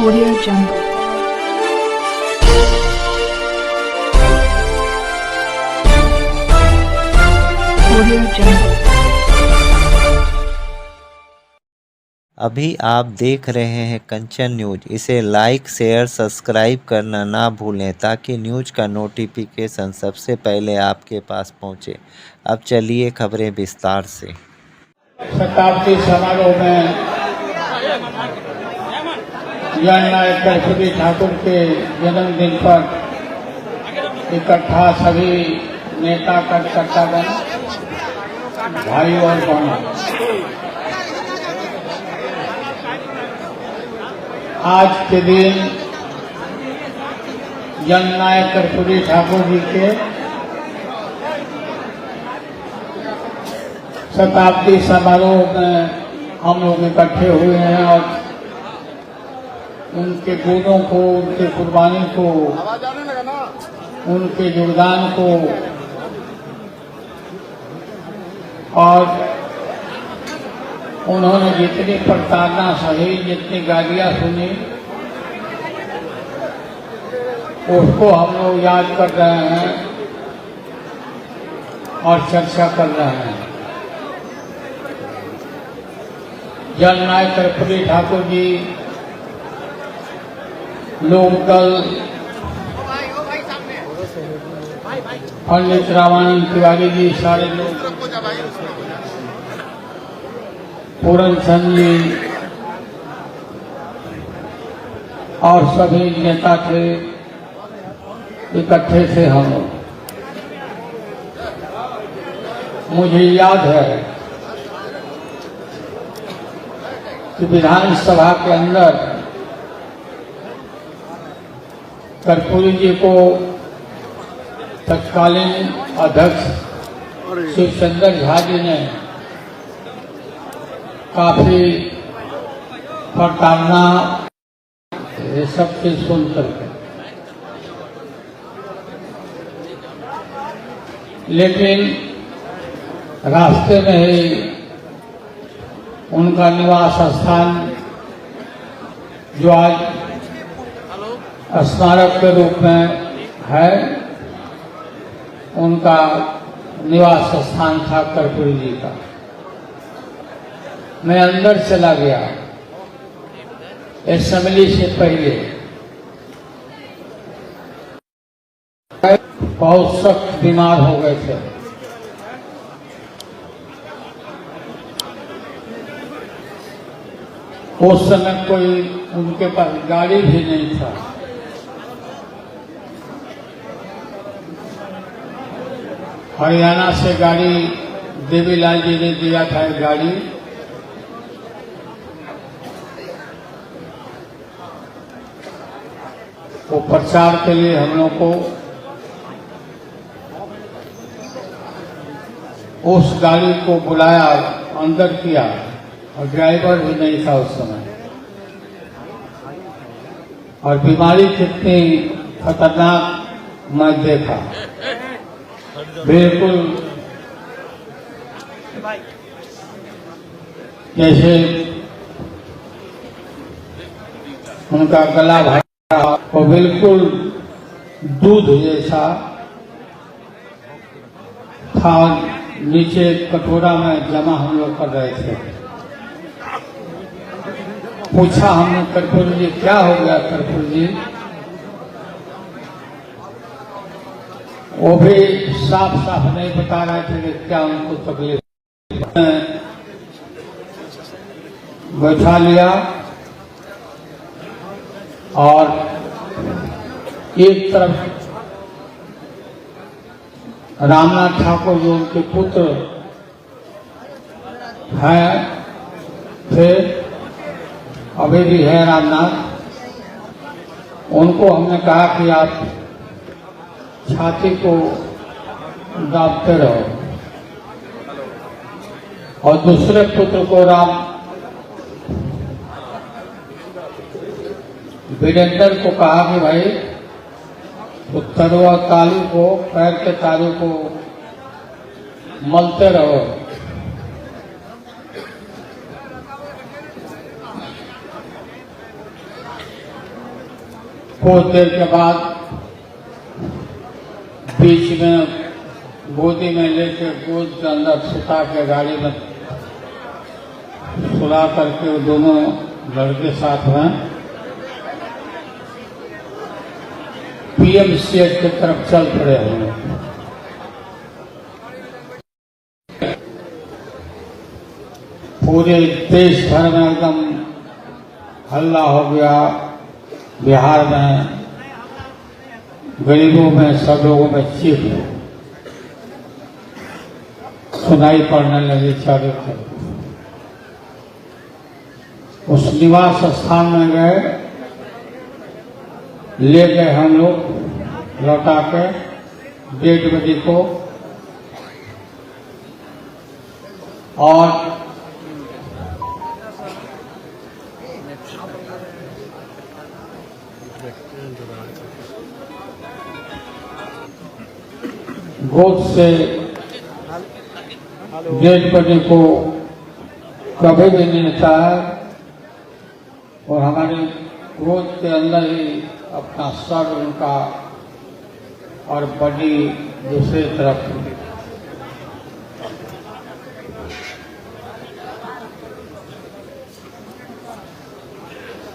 Audio Jungle. Audio Jungle. अभी आप देख रहे हैं कंचन न्यूज। इसे लाइक शेयर सब्सक्राइब करना ना भूलें ताकि न्यूज का नोटिफिकेशन सबसे पहले आपके पास पहुंचे। अब चलिए खबरें विस्तार से। शताब्दी समारोह में जननायक कर्पूरी ठाकुर के जन्मदिन पर इकट्ठा सभी नेता कार्यकर्तागण, भाई और बहनों, आज के दिन जननायक कर्पूरी ठाकुर जी के शताब्दी समारोह में हम लोग इकट्ठे हुए हैं और उनके गुणों को, उनके कुर्बानी को, उनके योगदान को और उन्होंने जितनी प्रताड़ना सही, जितनी गालियां सुनी, उसको हम लोग याद कर रहे हैं और चर्चा कर रहे हैं। जननायक कर्पूरी ठाकुर जी लोकदल, पंडित रामानंद तिवारी जी, सारे लोग, पूरन चंद जी और सभी नेता थे, इकट्ठे थे हम लोग। मुझे याद है कि विधानसभा के अंदर कर्पूरी जी को तत्कालीन अध्यक्ष शिवचंद्र झा जी ने काफी प्रताड़ना, ये सब चीज सुन करके, लेकिन रास्ते में ही उनका निवास स्थान, जो आज स्मारक के रूप में है, उनका निवास स्थान था कर्पूरी जी का। मैं अंदर चला गया असेंबली से पहले। बहुत सख्त बीमार हो गए थे। उस समय कोई उनके पास गाड़ी भी नहीं था। हरियाणा से गाड़ी देवीलाल जी ने दिया था, एक गाड़ी। वो प्रचार के लिए हम लोग को उस गाड़ी को बुलाया, अंदर किया और ड्राइवर भी नहीं था उस समय। और बीमारी कितनी खतरनाक मैं देखा। बिल्कुल जैसे उनका गला भाई वो बिल्कुल दूध जैसा था, नीचे कटोरा में जमा हम लोग कर रहे थे। पूछा हमने, कर्पूरी जी क्या हो गया कर्पूरी जी? वो भी साफ साफ नहीं बता रहे थे कि क्या उनको तकलीफ। बैठा लिया और एक तरफ रामनाथ ठाकुर जो उनके पुत्र हैं, थे, अभी भी है रामनाथ, उनको हमने कहा कि आप छाती को दाबते रहो। और दूसरे पुत्र को राम वीरेंद्र को कहा कि भाई उत्तरवा तालू को, पैर के तालू को मलते रहो। कुछ देर के बाद बीच में गोदी में लेके गोद के अंदर सुता के गाड़ी में सुला करके वो दोनों लड़के साथ में पीएमसीएच की तरफ चल पड़े हुए। पूरे देश भर में एकदम हल्ला हो गया। बिहार में गरीबों में सब लोगों में चीख सुनाई पड़ने लगी चारों तरफ। उस निवास स्थान में गए, ले गए हम लोग लौटा के डेड बॉडी को, और गोद से डेड बॉडी को कभी भी नहीं निकाला और हमारे गोद के अंदर ही अपना सर उनका और बॉडी दूसरी तरफ।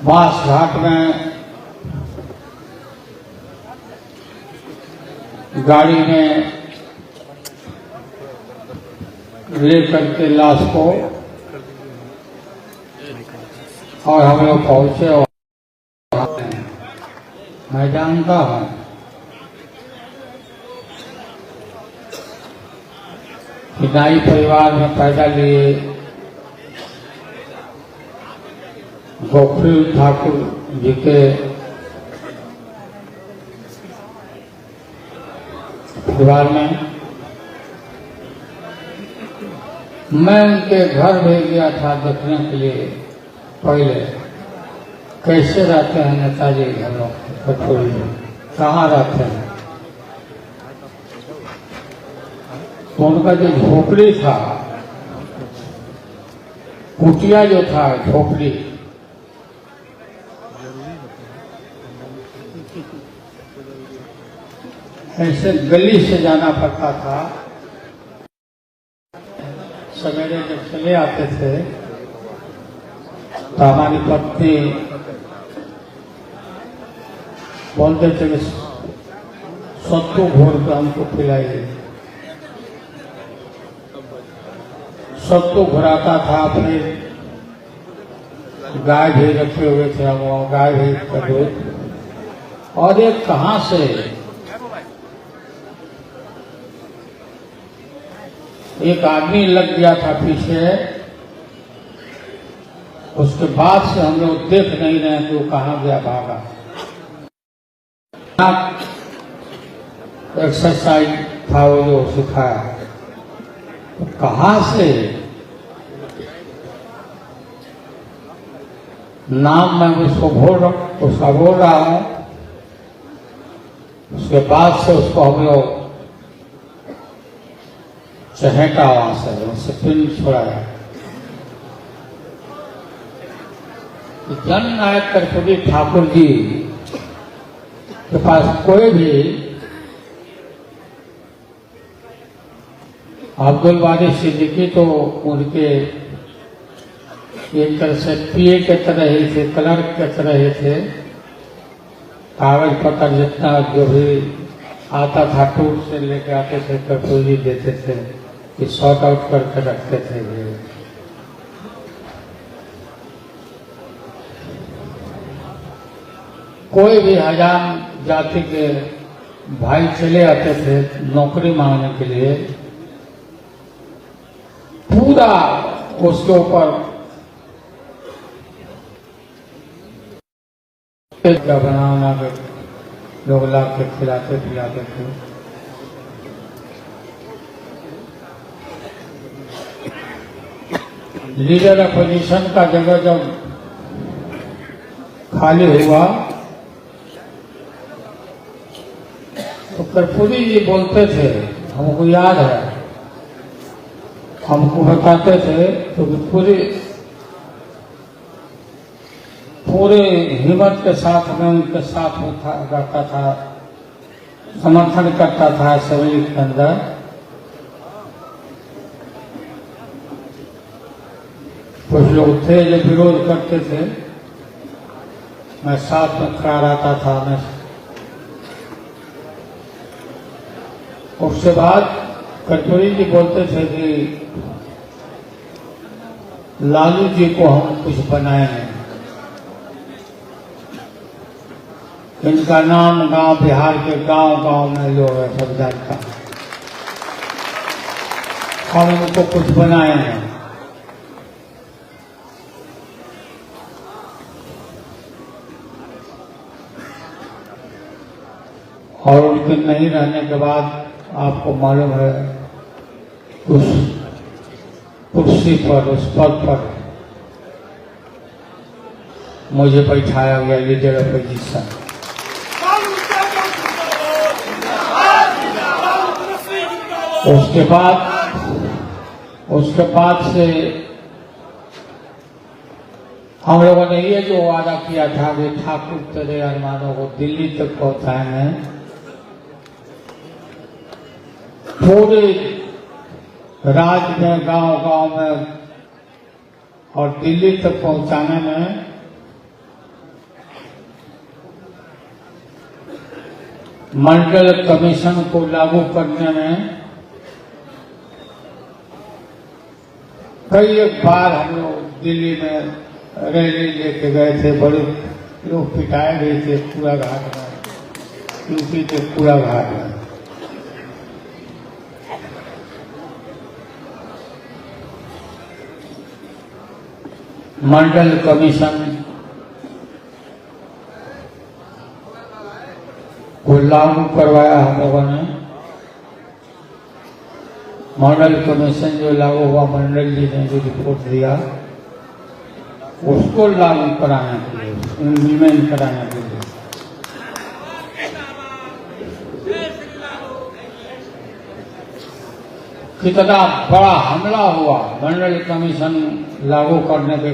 बांस घाट में गाड़ी में ले करके लाश को और हम लोग पहुंचे। और मैं जानता हूं कि नाई परिवार में पैदा लिए गोखली ठाकुर जी के परिवार में मैं उनके घर भेज गया था देखने के लिए। पहले कैसे रहते हैं नेताजी घर लोग कटोरी में, कहाँ रहते हैं। उनका जो झोपड़ी था, कुटिया जो था झोपड़ी, ऐसे गली से जाना पड़ता था। सवेरे जब चले आते थे तो हमारी पत्नी बोलते थे कि सत्तू घोर के हमको पिलाइए। सत्तू घुराता था। फिर गाय भी रखे हुए थे हम, गाय भी कर दूध। और एक कहाँ से एक आदमी लग गया था पीछे। उसके बाद से हम लोग देख नहीं रहे कि वो कहाँ गया, भागा। एक्सरसाइज था वो जो सिखाया, तो कहाँ से नाम मैं उसका बोल रहा हूँ। उसके बाद से उसको हम लोग चहेटा वहां से उससे पिन छोड़ाया। जननायक कर्पूरी ठाकुर जी के पास कोई भी अब्दुल बारी सिद्दीकी तो उनके एक तरह से पीए के तरह ही थे, क्लर्क के तरह ही थे। कागज पत्र जितना जो भी आता था टूर से लेके आते थे, कर्पूरी देते थे कि सॉर्ट आउट करके रखते थे। कोई भी हजाम जाति के भाई चले आते थे नौकरी मांगने के लिए, पूरा उसके ऊपर बना के लोग ला के खिलाते पिलाते थे। लीडर अपोजिशन का जगह जब खाली हुआ तो कर्पूरी जी बोलते थे, हमको याद है, हमको बताते थे तो पूरे हिम्मत के साथ मैं उनके साथ रहता था, समर्थन करता था असेंबली के अंदर। कुछ लोग थे जो विरोध करते थे, मैं साथ में खड़ा रहता था। मैं उसके बाद कर्पूरी जी बोलते थे कि लालू जी को हम कुछ बनाएंगे, इनका नाम गांव बिहार के गांव में लोग सब जानता है, और उनको कुछ बनाएंगे। और उनके नहीं रहने के बाद आपको मालूम है उस कुर्सी पर, उस पद पर मुझे बैठाया गया लीडर अपोजिशन। उसके बाद से हम लोगों ने ये जो वादा किया था कि ठाकुर तेरे अरमानों को दिल्ली तक पहुंचाएंगे, पूरे राज्य में, गांव में और दिल्ली तक पहुंचाने में मंडल कमीशन को लागू करने में कई एक बार हम लोग दिल्ली में रैली लेके गए थे। बड़े लोग पिटाए गए थे कूड़ा घाट में, यूपी के कूड़ा घाट में। मंडल कमीशन को लागू करवाया हम लोगों ने। मंडल कमीशन जो लागू हुआ, मंडल जी ने जो रिपोर्ट दिया उसको लागू कराने के लिए, इम्प्लीमेंट कराने के लिए कितना बड़ा हमला हुआ। मंडल कमीशन लागू करने के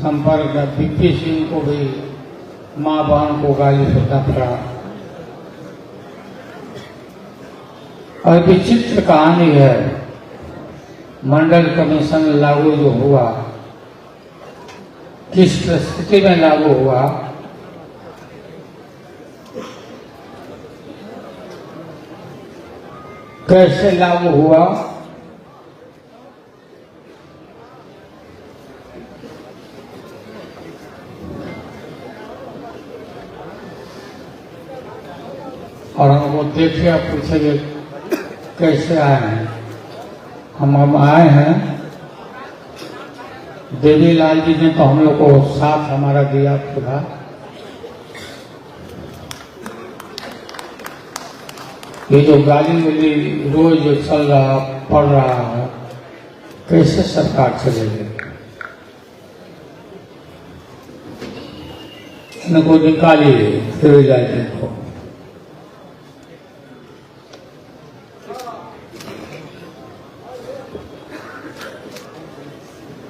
संपर्क में वीपी सिंह को भी मां बहन को गाली देना पड़ा। और विचित्र कहानी है, मंडल कमीशन लागू जो हुआ, किस परिस्थिति में लागू हुआ, कैसे लागू हुआ, और हमको देखिए, आप पूछेंगे कैसे आए हैं। हम आए हैं, देवीलाल जी ने तो हम लोग को साथ हमारा दिया पूरा। ये जो गाली वाली रोज चल रहा, पड़ रहा है, कैसे सरकार चलेगी? इनको निकालिए देवीलाल जी को।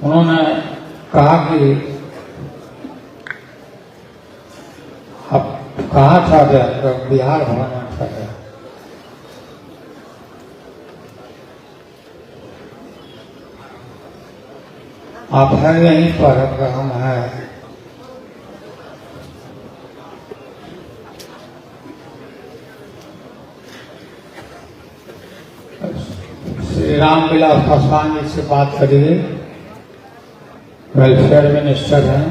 उन्होंने कहा कि अब कहाँ था बिहार भवन था। आप हैं यहीं पर, अगर हम हैं श्री रामविलास पासवान जी से बात करिए, वेलफेयर मिनिस्टर हैं।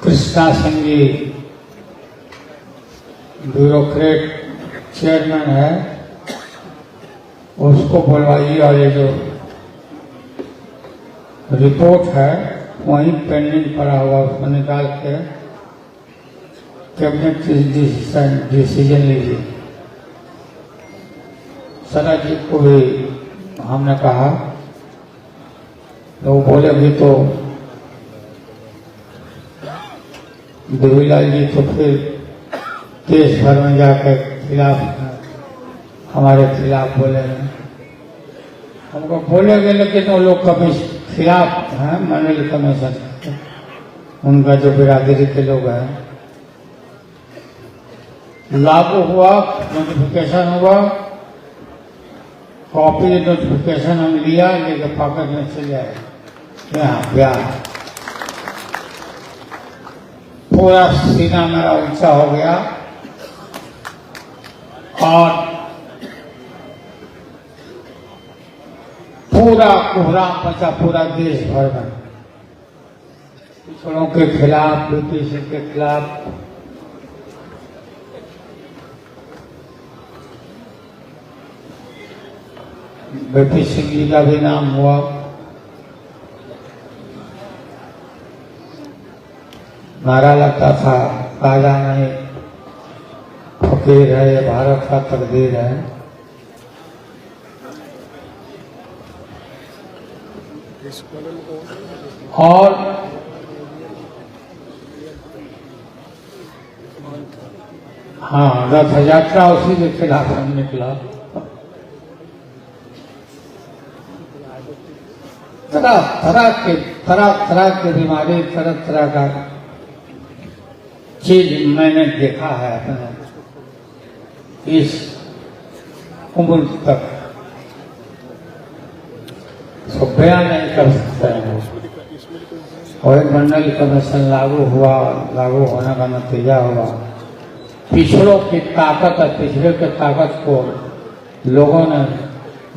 कृष्णा सिंह जी ब्यूरोक्रेट चेयरमैन है, उसको बुलवाइए। और ये जो रिपोर्ट है वहीं पेंडिंग पड़ा हुआ, उसको निकाल के कैबिनेट डिसीजन लीजिए। सरा जी को भी हमने कहा, तो वो बोले भी तो देवीलाल जी तो फिर देश भर में जाकर खिलाफ, हमारे खिलाफ बोले हैं। हमको बोलेंगे, लेकिन वो लोग कभी खिलाफ हैं मंडल कमीशन, उनका जो बिरादरी के लोग हैं। लागू हुआ, नोटिफिकेशन हुआ, कॉपी नोटिफिकेशन हम लिया, लेके पॉकेट में चले आए यहाँ बिहार। पूरा सीना मेरा ऊंचा हो गया और पूरा कोहराम मचा पूरा देश भर में, पिछड़ों के खिलाफ, ब्रिटिश के खिलाफ। ब्रिटिश सिंह जी का भी नाम हुआ। नारा लगता था, काला नहीं फकीर है, ये भारत का तकदीर है। और हाँ, रथ यात्रा उसी के खिलाफ हम निकला। तरह की बीमारी, तरह तरह का चीज मैंने देखा है अपने इस उम्र तक, तो बयान नहीं कर सकते हैं। और एक मंडल कमीशन लागू हुआ, लागू होने का नतीजा हुआ, पिछड़ों की ताकत और पिछड़े की ताकत को लोगों ने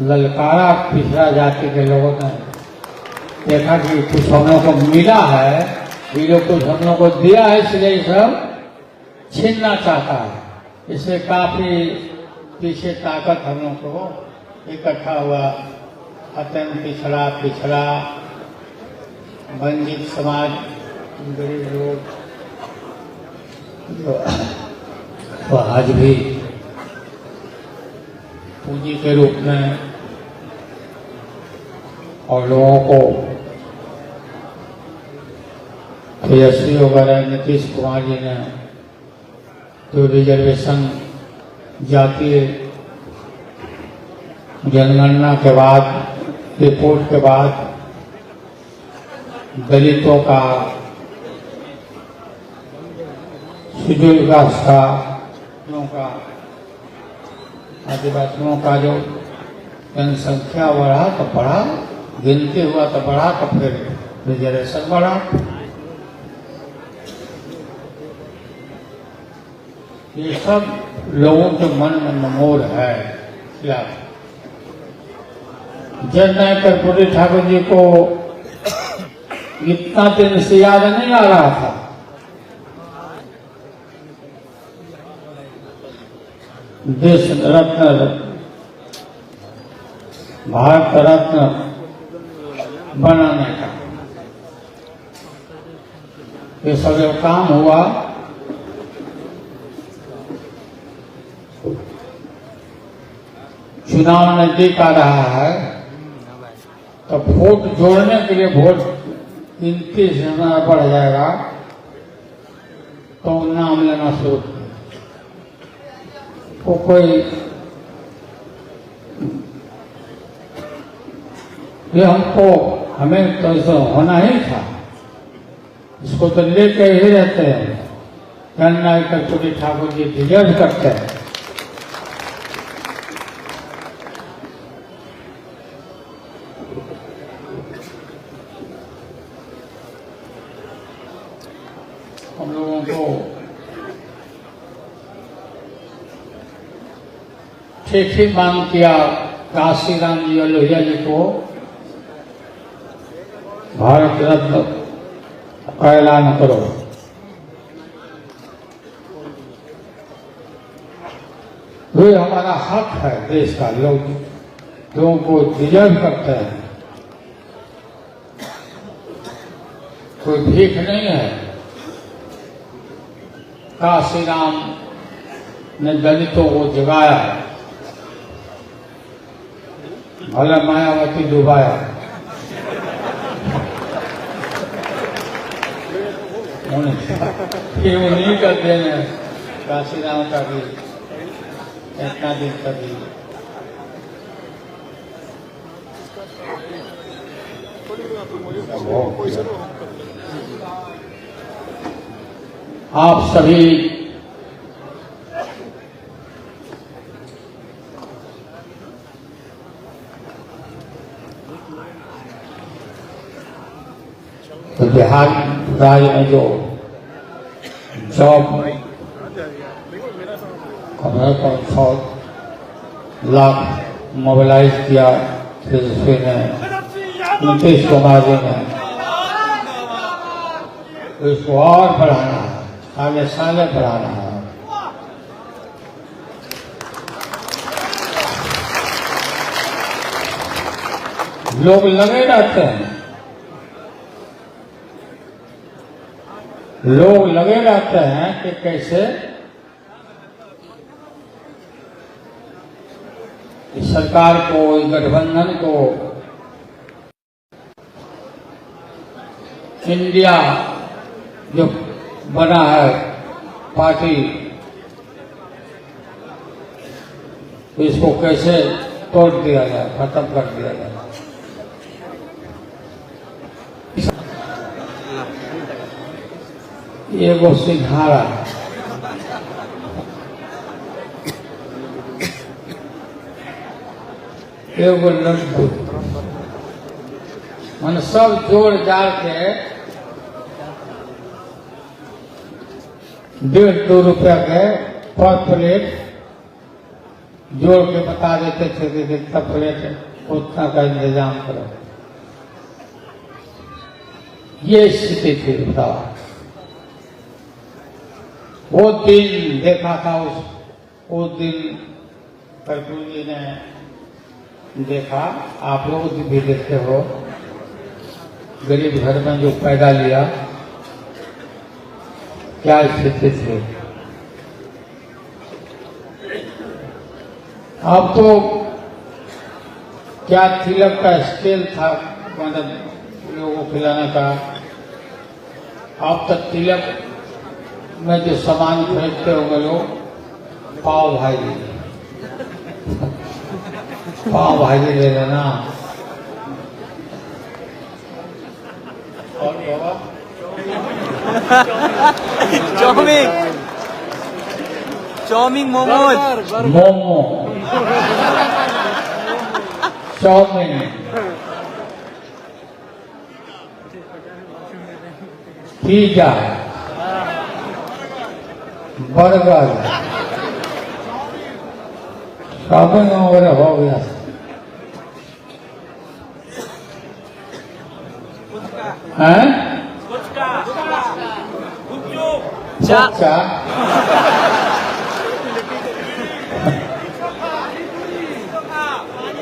ललकारा। पिछड़ा जाति के लोगों ने देखा कि कुछ हम लोग को मिला है, ये लोग कुछ हम लोग को दिया है, इसलिए सब छीनना चाहता है। इससे काफी पीछे ताकत हम लोग को इकट्ठा हुआ। अत्यंत पिछड़ा वंचित समाज, गरीब लोग तो आज भी पूंजी के रूप में और लोगों को तेजस्वी वगैरह नीतीश कुमार जी ने जो रिजर्वेशन जातीय जनगणना के बाद, रिपोर्ट के बाद दलितों का, शेड्यूल कास्ट का, आदिवासियों का जो जनसंख्या बढ़ा तो बढ़ा, गिनती हुआ तो बढ़ा, तो फिर रिजर्वेशन बढ़ा। ये सब लोगों के मन में नमोर है। क्या जननायक कर्पूरी ठाकुर जी को इतना दिन से याद नहीं आ रहा था। देश रत्न, भारत रत्न बनाने का ये सब जो काम हुआ, चुनाव नजदीक आ रहा है, तो वोट जोड़ने के लिए वोट 29,000 बढ़ जाएगा, तो नाम लेना शुरू तो कोई ये हमें तो ऐसा होना ही था, इसको तो लेके ही रहते हैं। जननायक कर्पूरी ठाकुर जी डिजर्व करते हैं। हम लोगों को ठीक ही मांग किया काशी राम जी और लोहिया जी को भारत रत्न का ऐलान करो। ये हमारा हक है, देश का लोगों को डिजर्व करते हैं, कोई भीख नहीं है। काशी राम ने दलितों को जगाया, भले मायावती डुबाया, फिर उन्हीं का देने काशी राम का भी इतना दिन कभी आप सभी तो बिहार राज्य में जो जॉब कमरे पर 6 लाख मोबिलाइज किया तेजस्वी ने, नीतीश कुमार जी ने, इसको और बढ़ाना है, साले साले बढ़ाना है। लोग लगे रहते हैं, लोग लगे रहते हैं कि कैसे इस सरकार को, इस गठबंधन को इंडिया जो बना है पार्टी, इसको कैसे तोड़ दिया जाए, खत्म कर दिया जाए। एगो सिंघाड़ा, एगो लड्डू, मन सब जोड़ जाड़ के 1.5-2 रुपया के पर प्लेट जोड़ के बता देते थे कि कितना प्लेट है, उतना का इंतजाम करो। ये स्थिति थी। बताओ, वो दिन देखा था, उस दिन कर्पूर जी ने देखा, आप लोग भी देखते हो, गरीब घर में जो पैदा लिया क्या स्थिति थी। अब तो क्या तिलक का स्केल था, मतलब लोगों को खिलाने का। अब तक तिलक में जो सामान खरीदते होंगे लोग, पाव भाजी, पाव भाजी ले लेना, और बाबा chow mein, momos, momo, chow mein, pizza, burger, shopping वगैरह हो गया। हैं? गुपचुप,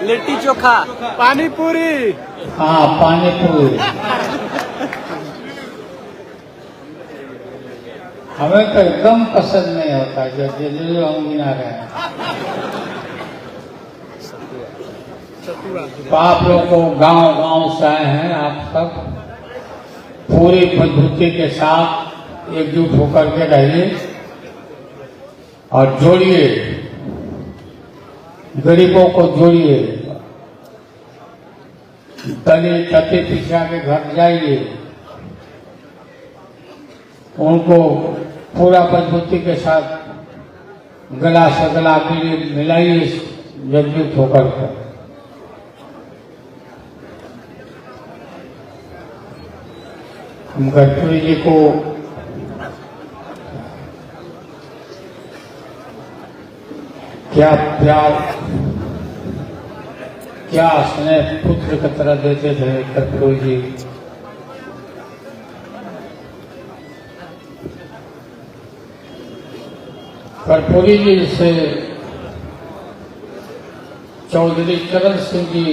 लिट्टी चोखा, पानी पूरी। हाँ, पानी पूरी। हमें तो एकदम पसंद नहीं होता जो हम गिना रहे हैं। तो आप लोग को गांव से आए हैं, आप सब पूरी मजबूती के साथ एकजुट होकर के रहिए और जोड़िए, गरीबों को जोड़िए, दलित तथे पिछड़ा के घर जाइए, उनको पूरा मजबूती के साथ गला से गला के लिए मिलाइए, एकजुट होकर के। हम गडकरी जी को क्या प्यार, क्या स्नेह पुत्र की तरह देते थे गडकरी जी। कर्पूरी जी से चौधरी चरण सिंह जी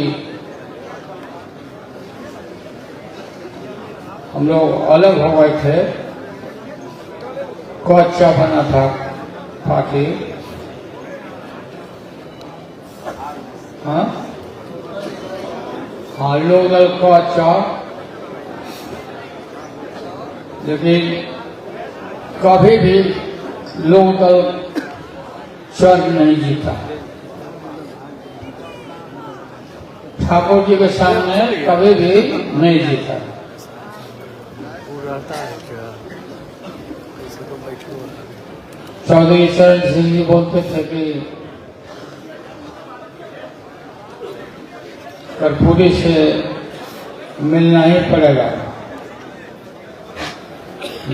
हम लोग अलग हो गए थे, कच्चा बना था पार्टी। हाँ, लोग दल कच्चा, लेकिन कभी भी लोग दल चर नहीं जीता। ठाकुर जी के सामने कभी भी नहीं जीता। चौधरी चरण सिंह जी बोलते थे कि कर्पूरी से मिलना ही पड़ेगा,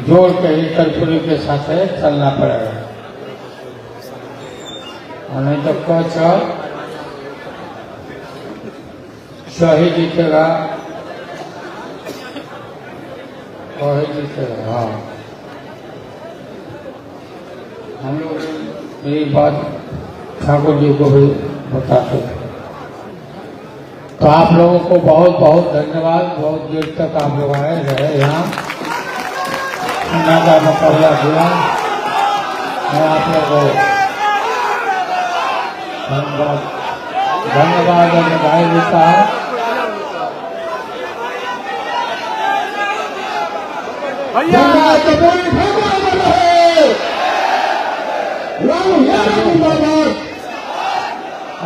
जोड़ के ही कर्पूरी के साथ चलना पड़ेगा, और नहीं तो कच सही जीतेगा, वही जीतेगा। हाँ, हम लोग यही बात ठाकुर जी को भी बताते हैं। तो आप लोगों को बहुत बहुत धन्यवाद। बहुत देर तक आप लोग आए रहे यहाँ, का मुकाबला किया। मैं आप लोगों को धन्यवाद और बधाई देता हूँ।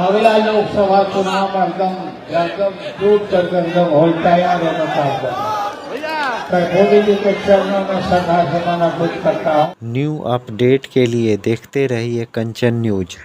अगला लोकसभा चुनाव में एकदम टूट करके एकदम हो तैयार होना चाहता है। मोदी जी के चरणों में श्रद्धा सुमन अर्पित करता हूँ। न्यू अपडेट के लिए देखते रहिए कंचन न्यूज।